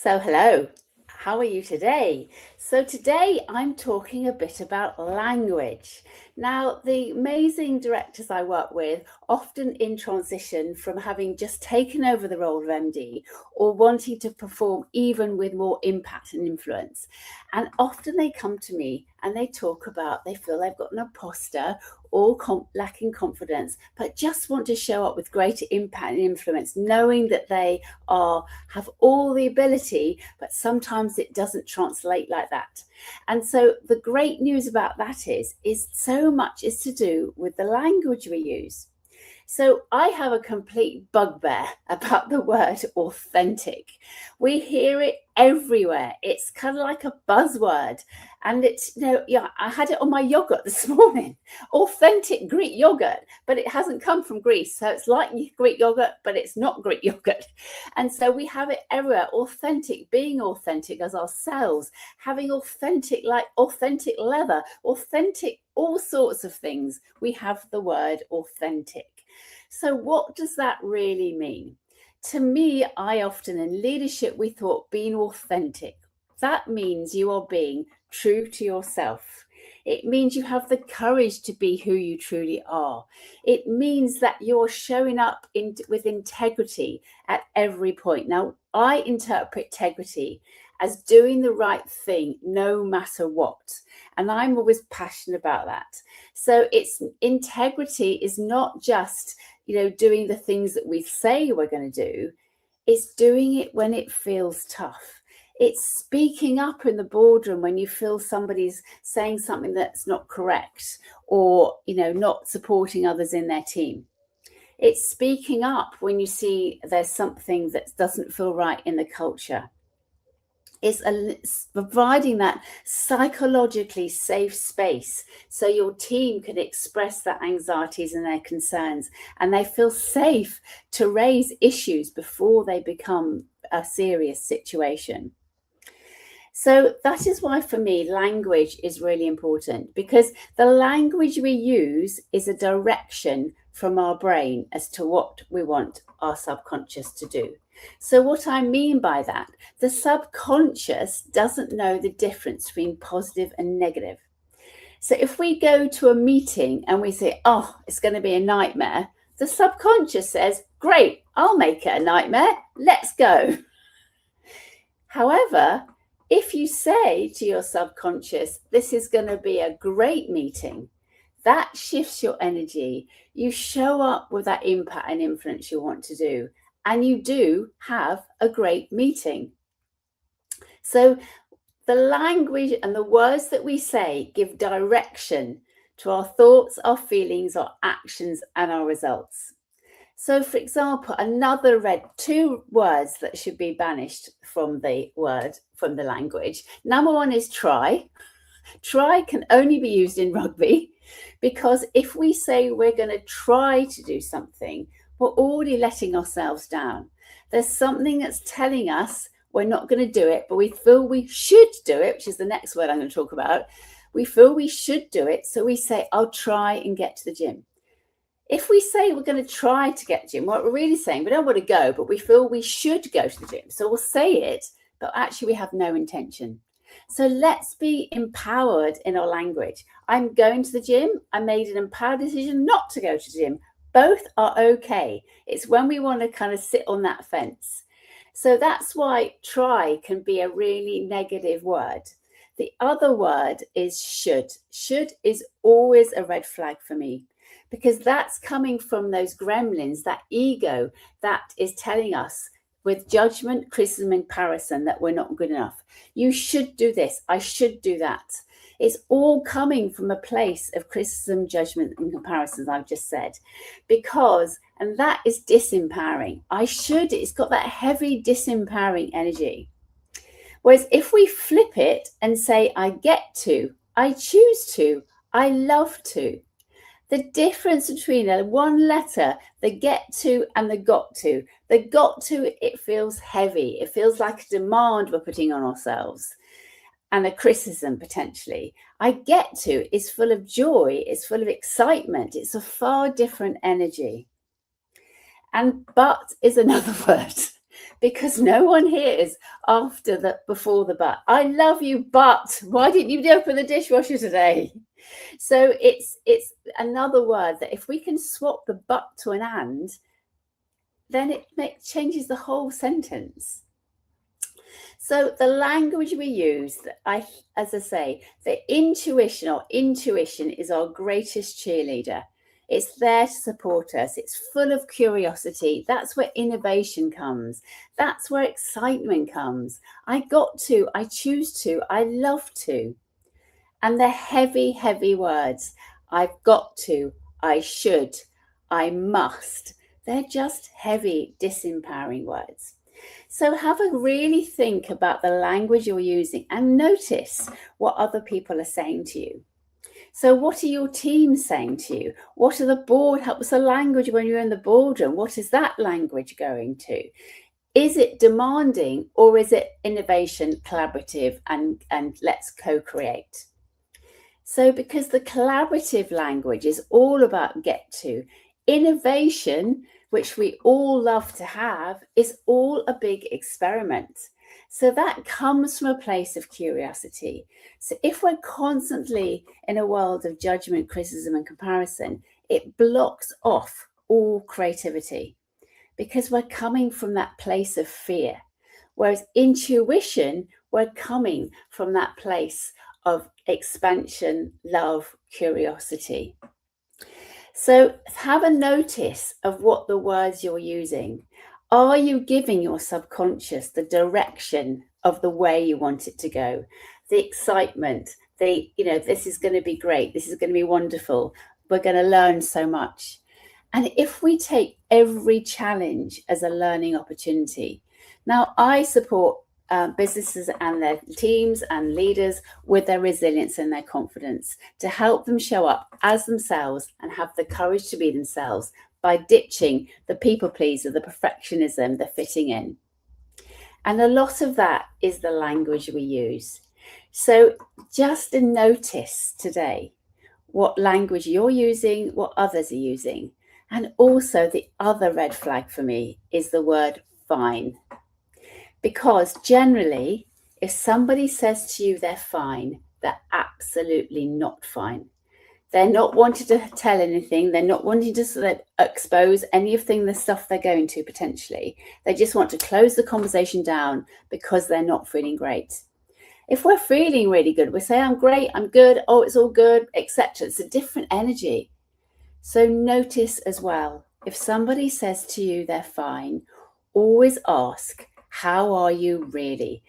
So, hello, how are you today? So, today I'm talking a bit about language. Now, the amazing directors I work with, often in transition from having just taken over the role of MD or wanting to perform even with more impact and influence. And often they come to me and they talk about they feel they've got an imposter or lacking confidence, but just want to show up with greater impact and influence, knowing that they have all the ability, but sometimes it doesn't translate like that. And so the great news about that is so much is to do with the language we use. So I have a complete bugbear about the word authentic. We hear it everywhere. It's kind of like a buzzword. And I had it on my yogurt this morning. Authentic Greek yogurt, but it hasn't come from Greece. So it's like Greek yogurt, but it's not Greek yogurt. And so we have it everywhere. Authentic, being authentic as ourselves, having authentic, like authentic leather, authentic, all sorts of things. We have the word authentic. So what does that really mean? To me, I often in leadership, we thought being authentic. That means you are being true to yourself. It means you have the courage to be who you truly are. It means that you're showing up with integrity at every point. Now, I interpret integrity as doing the right thing no matter what. And I'm always passionate about that. So it's integrity is not just doing the things that we say we're going to do. It's doing it when it feels tough. It's speaking up in the boardroom when you feel somebody's saying something that's not correct or, not supporting others in their team. It's speaking up when you see there's something that doesn't feel right in the culture. It's providing that psychologically safe space so your team can express their anxieties and their concerns, and they feel safe to raise issues before they become a serious situation. So that is why, for me, language is really important, because the language we use is a direction from our brain as to what we want our subconscious to do. So what I mean by that, the subconscious doesn't know the difference between positive and negative. So if we go to a meeting and we say, oh, it's going to be a nightmare, the subconscious says, great, I'll make it a nightmare. Let's go. However, if you say to your subconscious, this is going to be a great meeting, that shifts your energy. You show up with that impact and influence you want to do, and you do have a great meeting. So the language and the words that we say give direction to our thoughts, our feelings, our actions, and our results. So, for example, two words that should be banished from the language. Number one is try. Try can only be used in rugby, because if we say we're going to try to do something, we're already letting ourselves down. There's something that's telling us we're not going to do it, but we feel we should do it, which is the next word I'm going to talk about. We feel we should do it, so we say, I'll try and get to the gym. If we say we're going to try to get to the gym, what we're really saying, we don't want to go, but we feel we should go to the gym. So we'll say it, but actually we have no intention. So let's be empowered in our language. I'm going to the gym. I made an empowered decision not to go to the gym. Both are okay. It's when we want to kind of sit on that fence. So that's why try can be a really negative word. The other word is should. Should is always a red flag for me, because that's coming from those gremlins, that ego that is telling us with judgment, criticism, and comparison that we're not good enough. You should do this. I should do that. It's all coming from a place of criticism, judgment, and comparison, as I've just said, and that is disempowering. It's got that heavy disempowering energy. Whereas if we flip it and say, I get to, I choose to, I love to, the difference between one letter, the get to and the got to, it feels heavy. It feels like a demand we're putting on ourselves and a criticism potentially. I get to is full of joy. It's full of excitement. It's a far different energy. And but is another word. because no one hears after the before the but. I love you, but why didn't you open the dishwasher today? So it's another word that if we can swap the but to an and, then it changes the whole sentence. So the language we use, as I say, the intuition is our greatest cheerleader. It's there to support us. It's full of curiosity. That's where innovation comes. That's where excitement comes. I choose to, I love to. And they're heavy, heavy words. I've got to, I should, I must. They're just heavy, disempowering words. So have a really think about the language you're using and notice what other people are saying to you. So what are your team saying to you? What are the board? What's the language when you're in the boardroom? What is that language going to? Is it demanding or is it innovation, collaborative, and let's co-create? So because the collaborative language is all about get to, innovation, which we all love to have, is all a big experiment. So that comes from a place of curiosity. So if we're constantly in a world of judgment, criticism, and comparison, it blocks off all creativity because we're coming from that place of fear. Whereas intuition, we're coming from that place of expansion, love, curiosity. So have a notice of what the words you're using. Are you giving your subconscious the direction of the way you want it to go? The excitement, this is going to be great. This is going to be wonderful. We're going to learn so much. And if we take every challenge as a learning opportunity, now I support businesses and their teams and leaders with their resilience and their confidence to help them show up as themselves and have the courage to be themselves by ditching the people pleaser, the perfectionism, the fitting in. And a lot of that is the language we use. So just a notice today what language you're using, what others are using. And also the other red flag for me is the word fine. Because generally, if somebody says to you they're fine, they're absolutely not fine. They're not wanting to tell anything. They're not wanting to sort of expose any of the stuff they're going to potentially. They just want to close the conversation down because they're not feeling great. If we're feeling really good, we say, I'm great, I'm good, oh, it's all good, etc. It's a different energy. So notice as well, if somebody says to you they're fine, always ask, how are you really?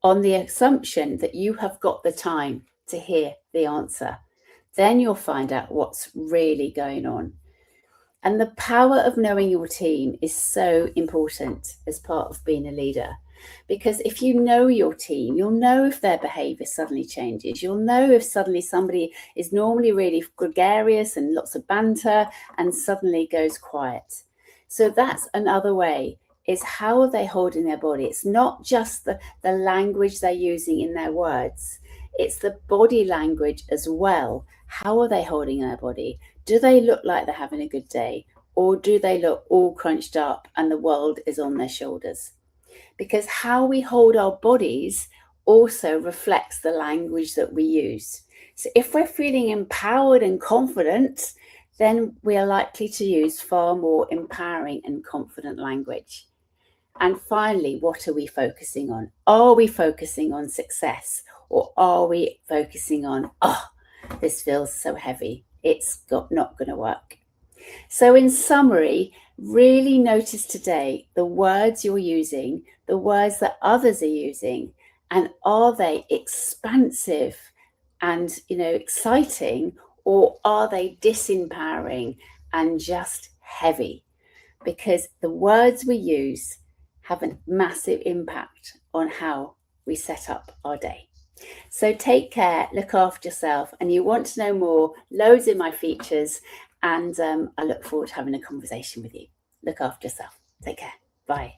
On the assumption that you have got the time to hear the answer. Then you'll find out what's really going on. And the power of knowing your team is so important as part of being a leader. Because if you know your team, you'll know if their behavior suddenly changes. You'll know if suddenly somebody is normally really gregarious and lots of banter and suddenly goes quiet. So that's another way, is how are they holding their body? It's not just the language they're using in their words. It's the body language as well. How are they holding their body? Do they look like they're having a good day? Or do they look all crunched up and the world is on their shoulders? Because how we hold our bodies also reflects the language that we use. So if we're feeling empowered and confident, then we are likely to use far more empowering and confident language. And finally, what are we focusing on? Are we focusing on success? Or are we focusing on, oh, this feels so heavy, it's not going to work? So in summary, really notice today the words you're using, the words that others are using, and are they expansive and exciting, or are they disempowering and just heavy? Because the words we use have a massive impact on how we set up our day. So take care, look after yourself, and you want to know more, loads in my features, and I look forward to having a conversation with you. Look after yourself. Take care. Bye.